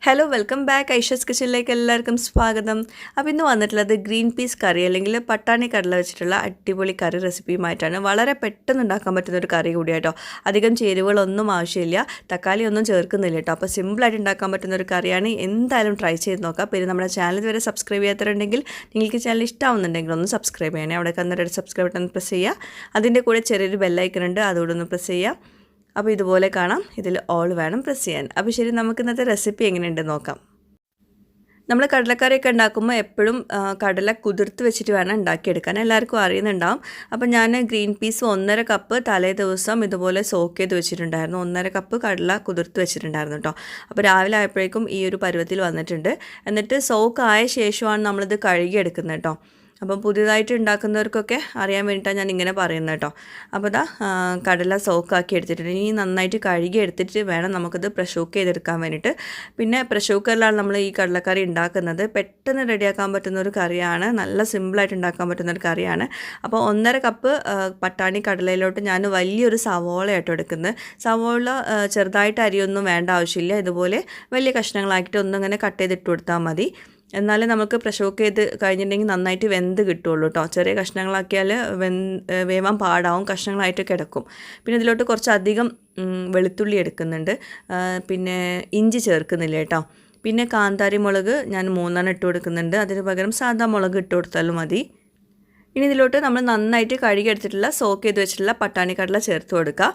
Hello welcome back Aisha's കിച്ചണിലേക്ക് എല്ലാവർക്കും സ്വാഗതം. അപ്പോൾ ഇന്ന് വന്നിട്ടുള്ളത് ഗ്രീൻ പീസ് കറി അല്ലെങ്കിൽ പട്ടാണി കടല വെച്ചിട്ടുള്ള അടിപൊളി കറി റെസിപ്പിയുമായിട്ടാണ്. വളരെ പെട്ടെന്ന് ഉണ്ടാക്കാൻ പറ്റുന്ന ഒരു കറി കൂടിയാട്ടോ. അധികം ചേരുവകളൊന്നും ആവശ്യമില്ല, തക്കാളി ഒന്നും ചേർക്കുന്നില്ല കേട്ടോ. അപ്പോൾ സിമ്പിളായിട്ട് ഉണ്ടാക്കാൻ പറ്റുന്ന ഒരു കറിയാണ്. എന്തായാലും ട്രൈ ചെയ്ത് നോക്കാം. പിന്നെ നമ്മുടെ ചാനൽ ഇതുവരെ സബ്സ്ക്രൈബ് ചെയ്യാത്തവരുണ്ടെങ്കിൽ നിങ്ങൾക്ക് ചാനൽ ഇഷ്ടമാവുന്നുണ്ടെങ്കിൽ ഒന്ന് സബ്സ്ക്രൈബ് ചെയ്യണേ. അവിടെ കന്നൊരു സബ്സ്ക്രൈബ് ബട്ടൺ പ്രസ് ചെയ്യുക. അതിൻ്റെ കൂടെ ചെറിയൊരു ബെല്ലൈക്കൺ ഉണ്ട്, അതുകൂടെ ഒന്ന് പ്രസ് ചെയ്യുക. അപ്പോൾ ഇതുപോലെ കാണാം, ഇതിൽ ഓൾ വേണം പ്രസ് ചെയ്യാൻ. അപ്പോൾ ശരി, നമുക്ക് ഇന്നത്തെ റെസിപ്പി എങ്ങനെയുണ്ടെന്ന് നോക്കാം. നമ്മൾ കടലക്കറിയൊക്കെ ഉണ്ടാക്കുമ്പോൾ എപ്പോഴും കടല കുതിർത്ത് വെച്ചിട്ട് വേണം ഉണ്ടാക്കിയെടുക്കാൻ, എല്ലാവർക്കും അറിയുന്നുണ്ടാവും. അപ്പോൾ ഞാൻ ഗ്രീൻ പീസ് 1.5 കപ്പ് തലേ ദിവസം ഇതുപോലെ സോക്ക് ചെയ്ത് വെച്ചിട്ടുണ്ടായിരുന്നു. 1.5 കപ്പ് കടല കുതിർത്ത് വെച്ചിട്ടുണ്ടായിരുന്നു കേട്ടോ. അപ്പോൾ രാവിലെ ആയപ്പോഴേക്കും ഈ ഒരു പരുവത്തിൽ വന്നിട്ടുണ്ട്. എന്നിട്ട് സോക്ക് ആയ ശേഷമാണ് നമ്മളിത് കഴുകിയെടുക്കുന്നത് കേട്ടോ. അപ്പം പുതിയതായിട്ട് ഉണ്ടാക്കുന്നവർക്കൊക്കെ അറിയാൻ വേണ്ടിയിട്ടാണ് ഞാൻ ഇങ്ങനെ പറയുന്നത് കേട്ടോ. അപ്പോൾ ഇതാ കടല സോക്കാക്കി എടുത്തിട്ടുണ്ട്. ഇനി നന്നായിട്ട് കഴുകി എടുത്തിട്ട് വേണം നമുക്കിത് പ്രഷർ കുക്ക് ചെയ്തെടുക്കാൻ വേണ്ടിയിട്ട്. പിന്നെ പ്രഷർ കുക്കറിലാണ് നമ്മൾ ഈ കടലക്കറി ഉണ്ടാക്കുന്നത്. പെട്ടെന്ന് റെഡിയാക്കാൻ പറ്റുന്ന ഒരു കറിയാണ്, നല്ല സിമ്പിളായിട്ട് ഉണ്ടാക്കാൻ പറ്റുന്ന ഒരു കറിയാണ്. അപ്പോൾ 1.5 കപ്പ് പട്ടാണി കടലയിലോട്ട് ഞാൻ വലിയൊരു സവോളയായിട്ട് എടുക്കുന്നത്. സവോള ചെറുതായിട്ട് അരിയൊന്നും വേണ്ട ആവശ്യമില്ല, ഇതുപോലെ വലിയ കഷ്ണങ്ങളാക്കിയിട്ട് ഒന്നിങ്ങനെ കട്ട് ചെയ്തിട്ട് കൊടുത്താൽ മതി. എന്നാലും നമുക്ക് പ്രഷർ കുക്ക് ചെയ്ത് കഴിഞ്ഞിട്ടുണ്ടെങ്കിൽ നന്നായിട്ട് വെന്ത് കിട്ടുള്ളൂ കേട്ടോ. ചെറിയ കഷ്ണങ്ങളാക്കിയാൽ വേവാൻ പാടാവും, കഷ്ണങ്ങളായിട്ട് കിടക്കും. പിന്നെ ഇതിലോട്ട് കുറച്ചധികം വെളുത്തുള്ളി എടുക്കുന്നുണ്ട്, പിന്നെ ഇഞ്ചി ചേർക്കുന്നില്ല കേട്ടോ. പിന്നെ കാന്താരി മുളക് ഞാൻ 3 ഇട്ട് കൊടുക്കുന്നുണ്ട്, അതിന് പകരം സാദാ മുളക് ഇട്ട് കൊടുത്താലും മതി. ഇനി ഇതിലോട്ട് നമ്മൾ നന്നായിട്ട് കഴുകിയെടുത്തിട്ടുള്ള സോക്ക് ചെയ്ത് വെച്ചിട്ടുള്ള പട്ടാണി കടല ചേർത്ത് കൊടുക്കുക.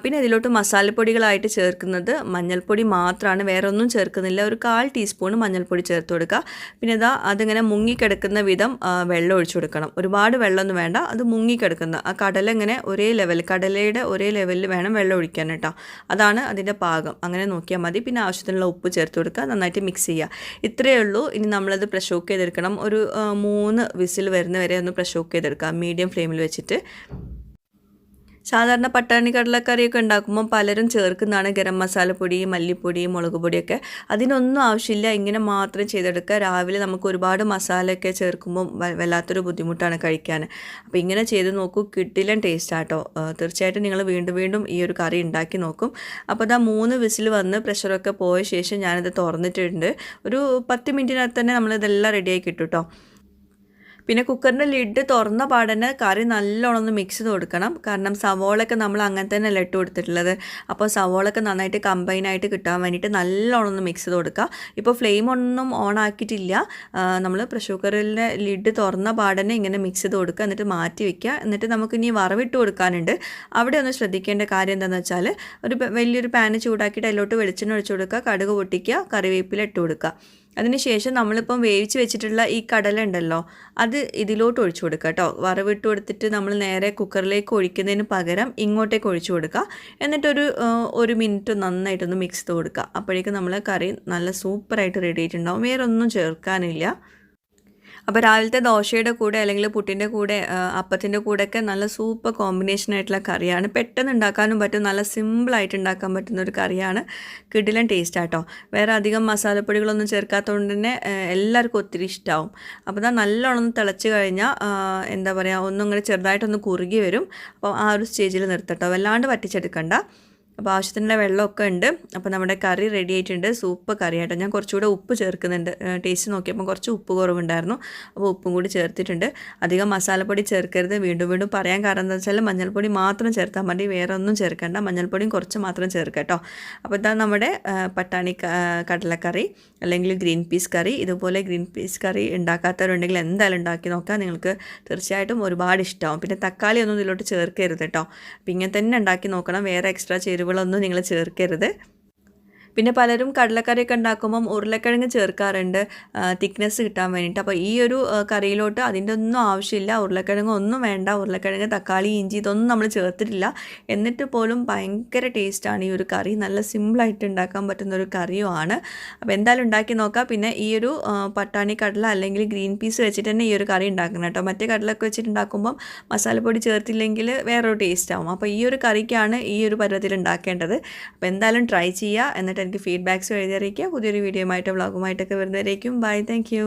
പിന്നെ ഇതിലോട്ട് മസാലപ്പൊടികളായിട്ട് ചേർക്കുന്നത് മഞ്ഞൾപ്പൊടി മാത്രമാണ്, വേറെ ഒന്നും ചേർക്കുന്നില്ല. ഒരു 1/4 ടീസ്പൂൺ മഞ്ഞൾപ്പൊടി ചേർത്ത് കൊടുക്കുക. പിന്നെ അതിങ്ങനെ മുങ്ങിക്കിടക്കുന്ന വിധം വെള്ളം ഒഴിച്ചു കൊടുക്കണം. ഒരുപാട് വെള്ളമൊന്നും വേണ്ട, അത് മുങ്ങിക്കിടക്കുന്ന ആ കടല ഇങ്ങനെ കടലയുടെ ഒരേ ലെവലിൽ വേണം വെള്ളം ഒഴിക്കാൻ കേട്ടോ. അതാണ് അതിൻ്റെ പാകം, അങ്ങനെ നോക്കിയാൽ മതി. പിന്നെ ആവശ്യത്തിനുള്ള ഉപ്പ് ചേർത്ത് കൊടുക്കുക, നന്നായിട്ട് മിക്സ് ചെയ്യുക. ഇത്രയേ ഉള്ളൂ. ഇനി നമ്മളത് പ്രഷർ കുക്ക് ചെയ്തെടുക്കണം. ഒരു 3 വിസിൽ വരുന്ന വരെ ഒന്ന് പ്രഷർ കുക്ക് ചെയ്തെടുക്കാം, മീഡിയം ഫ്ലെയിമിൽ വെച്ചിട്ട്. സാധാരണ പട്ടാണി കടലക്കറിയൊക്കെ ഉണ്ടാക്കുമ്പോൾ പലരും ചേർക്കുന്നതാണ് ഗരം മസാലപ്പൊടി, മല്ലിപ്പൊടി, മുളക് പൊടിയൊക്കെ. അതിനൊന്നും ആവശ്യമില്ല, ഇങ്ങനെ മാത്രം ചെയ്തെടുക്കുക. രാവിലെ നമുക്ക് ഒരുപാട് മസാലയൊക്കെ ചേർക്കുമ്പോൾ വല്ലാത്തൊരു ബുദ്ധിമുട്ടാണ് കഴിക്കാൻ. അപ്പോൾ ഇങ്ങനെ ചെയ്ത് നോക്കൂ, കിട്ടില്ല ടേസ്റ്റ് ആട്ടോ. തീർച്ചയായിട്ടും നിങ്ങൾ വീണ്ടും വീണ്ടും ഈ ഒരു കറി ഉണ്ടാക്കി നോക്കും. അപ്പോൾ 3 വിസിൽ വന്ന് പ്രഷറൊക്കെ പോയ ശേഷം ഞാനിത് തുറന്നിട്ടുണ്ട്. ഒരു 10 മിനിറ്റിനകത്ത് തന്നെ നമ്മളിതെല്ലാം റെഡിയാക്കി കിട്ടും കേട്ടോ. പിന്നെ കുക്കറിൻ്റെ ലിഡ് തുറന്ന പാടന്നെ കറി നല്ലോണം ഒന്ന് മിക്സ് ചെയ്ത് കൊടുക്കണം. കാരണം സവോളൊക്കെ നമ്മൾ അങ്ങനെ തന്നെ അല്ല ഇട്ട് കൊടുത്തിട്ടുള്ളത്. അപ്പോൾ സവോളൊക്കെ നന്നായിട്ട് കമ്പൈനായിട്ട് കിട്ടാൻ വേണ്ടിയിട്ട് നല്ലോണം ഒന്ന് മിക്സ് ചെയ്ത് കൊടുക്കുക. ഇപ്പോൾ ഫ്ലെയിം ഒന്നും ഓൺ ആക്കിയിട്ടില്ല, നമ്മൾ പ്രഷർ കുക്കറിൻ്റെ ലിഡ് തുറന്ന പാടന്നെ ഇങ്ങനെ മിക്സ് ചെയ്ത് കൊടുക്കുക. എന്നിട്ട് മാറ്റി വയ്ക്കുക. എന്നിട്ട് നമുക്ക് ഇനി വറവിട്ട് കൊടുക്കാനുണ്ട്. അവിടെ ഒന്ന് ശ്രദ്ധിക്കേണ്ട കാര്യം എന്താണെന്ന് വെച്ചാൽ, ഒരു വലിയൊരു പാന് ചൂടാക്കിയിട്ട് അതിലോട്ട് വെളിച്ചെണ്ണ ഒഴിച്ച് കൊടുക്കുക, കടുക് പൊട്ടിക്കുക, കറിവേപ്പില ഇട്ട് കൊടുക്കുക. അതിനുശേഷം നമ്മളിപ്പം വേവിച്ച് വെച്ചിട്ടുള്ള ഈ കടല ഉണ്ടല്ലോ, അത് ഇതിലോട്ട് ഒഴിച്ചു കൊടുക്കുക കേട്ടോ. വറവിട്ട് കൊടുത്തിട്ട് നമ്മൾ നേരെ കുക്കറിലേക്ക് ഒഴിക്കുന്നതിന് പകരം ഇങ്ങോട്ടേക്ക് ഒഴിച്ചു കൊടുക്കുക. എന്നിട്ടൊരു 1 മിനിറ്റ് നന്നായിട്ടൊന്ന് മിക്സ് ചെയ്ത് കൊടുക്കുക. അപ്പോഴേക്കും നമ്മൾ കറി നല്ല സൂപ്പറായിട്ട് റെഡി ആയിട്ടുണ്ടാവും, വേറെ ഒന്നും ചേർക്കാനില്ല. അപ്പോൾ രാവിലത്തെ ദോശയുടെ കൂടെ അല്ലെങ്കിൽ പുട്ടിൻ്റെ കൂടെ, അപ്പത്തിൻ്റെ കൂടെയൊക്കെ നല്ല സൂപ്പർ കോമ്പിനേഷനായിട്ടുള്ള കറിയാണ്. പെട്ടെന്ന് ഉണ്ടാക്കാനും പറ്റും, നല്ല സിമ്പിളായിട്ട് ഉണ്ടാക്കാൻ പറ്റുന്ന ഒരു കറിയാണ്. കിടിലൻ ടേസ്റ്റ് ആട്ടോ. വേറെ അധികം മസാലപ്പൊടികളൊന്നും ചേർക്കാത്തതുകൊണ്ട് തന്നെ എല്ലാവർക്കും ഒത്തിരി ഇഷ്ടമാവും. അപ്പോൾ നല്ലോണം തിളച്ച് കഴിഞ്ഞാൽ എന്താ പറയുക, ഒന്നും ഇങ്ങനെ ചെറുതായിട്ടൊന്ന് കുറുകി വരും. അപ്പോൾ ആ ഒരു സ്റ്റേജിൽ നിർത്തട്ടോ, വല്ലാണ്ട് വറ്റിച്ചെടുക്കണ്ട. അപ്പോൾ ആവശ്യത്തിനുള്ള വെള്ളമൊക്കെ ഉണ്ട്. അപ്പോൾ നമ്മുടെ കറി റെഡി ആയിട്ടുണ്ട്, സൂപ്പർ കറി ആയിട്ട്. ഞാൻ കുറച്ചുകൂടെ ഉപ്പ് ചേർക്കുന്നുണ്ട്, ടേസ്റ്റ് നോക്കിയപ്പോൾ കുറച്ച് ഉപ്പ് കുറവുണ്ടായിരുന്നു, അപ്പോൾ ഉപ്പും കൂടി ചേർത്തിട്ടുണ്ട്. അധികം മസാലപ്പൊടി ചേർക്കരുത്, വീണ്ടും വീണ്ടും പറയാൻ കാരണം എന്താ വെച്ചാൽ മഞ്ഞൾപ്പൊടി മാത്രം ചേർത്താൽ മതി, വേറെ ഒന്നും ചേർക്കണ്ട. മഞ്ഞൾപ്പൊടിയും കുറച്ച് മാത്രം ചേർക്കുക കേട്ടോ. അപ്പോൾ ഇതാ നമ്മുടെ പട്ടാണി കടലക്കറി അല്ലെങ്കിൽ ഗ്രീൻ പീസ് കറി. ഇതുപോലെ ഗ്രീൻ പീസ് കറി ഉണ്ടാക്കാത്തവരുണ്ടെങ്കിൽ എന്തായാലും ഉണ്ടാക്കി നോക്കാം, നിങ്ങൾക്ക് തീർച്ചയായിട്ടും ഒരുപാട് ഇഷ്ടമാവും. പിന്നെ തക്കാളി ഒന്നും ഇതിലോട്ട് ചേർക്കരുത് കേട്ടോ. അപ്പോൾ ഇങ്ങനെ തന്നെ ഉണ്ടാക്കി നോക്കണം, വേറെ എക്സ്ട്രാ ചേരുവകളൊന്നും നിങ്ങൾ ചേർക്കരുത്. പിന്നെ പലരും കടലക്കറിയൊക്കെ ഉണ്ടാക്കുമ്പം ഉരുളക്കിഴങ്ങ് ചേർക്കാറുണ്ട് തിക്നെസ് കിട്ടാൻ വേണ്ടിയിട്ട്. അപ്പോൾ ഈ ഒരു കറിയിലോട്ട് അതിൻ്റെ ഒന്നും ആവശ്യമില്ല, ഉരുളക്കിഴങ്ങ് ഒന്നും വേണ്ട. ഉരുളക്കിഴങ്ങ്, തക്കാളി, ഇഞ്ചി ഇതൊന്നും നമ്മൾ ചേർത്തിട്ടില്ല. എന്നിട്ട് പോലും ഭയങ്കര ടേസ്റ്റാണ് ഈ ഒരു കറി, നല്ല സിമ്പിളായിട്ട് ഉണ്ടാക്കാൻ പറ്റുന്ന ഒരു കറിയുമാണ്. അപ്പോൾ എന്തായാലും ഉണ്ടാക്കി നോക്കാം. പിന്നെ ഈ ഒരു പട്ടാണി കടല അല്ലെങ്കിൽ ഗ്രീൻ പീസ് വെച്ചിട്ട് തന്നെ ഈ ഒരു കറി ഉണ്ടാക്കണം കേട്ടോ. മറ്റേ കടലൊക്കെ വെച്ചിട്ട് ഉണ്ടാക്കുമ്പം മസാലപ്പൊടി ചേർത്തില്ലെങ്കിൽ വേറൊരു ടേസ്റ്റ് ആവും. അപ്പോൾ ഈ ഒരു കറിക്കാണ് ഈ ഒരു പരുവത്തിൽ ഉണ്ടാക്കേണ്ടത്. അപ്പോൾ എന്തായാലും ട്രൈ ചെയ്യുക, എന്നിട്ട് എനിക്ക് ഫീഡ്ബാക്ക്സ് എഴുതി അറിയിക്കുക. പുതിയൊരു വീഡിയോയുമായിട്ട് വ്ളോഗുമായിട്ടൊക്കെ വരുന്നവരേക്കും ബൈ, താങ്ക് യു.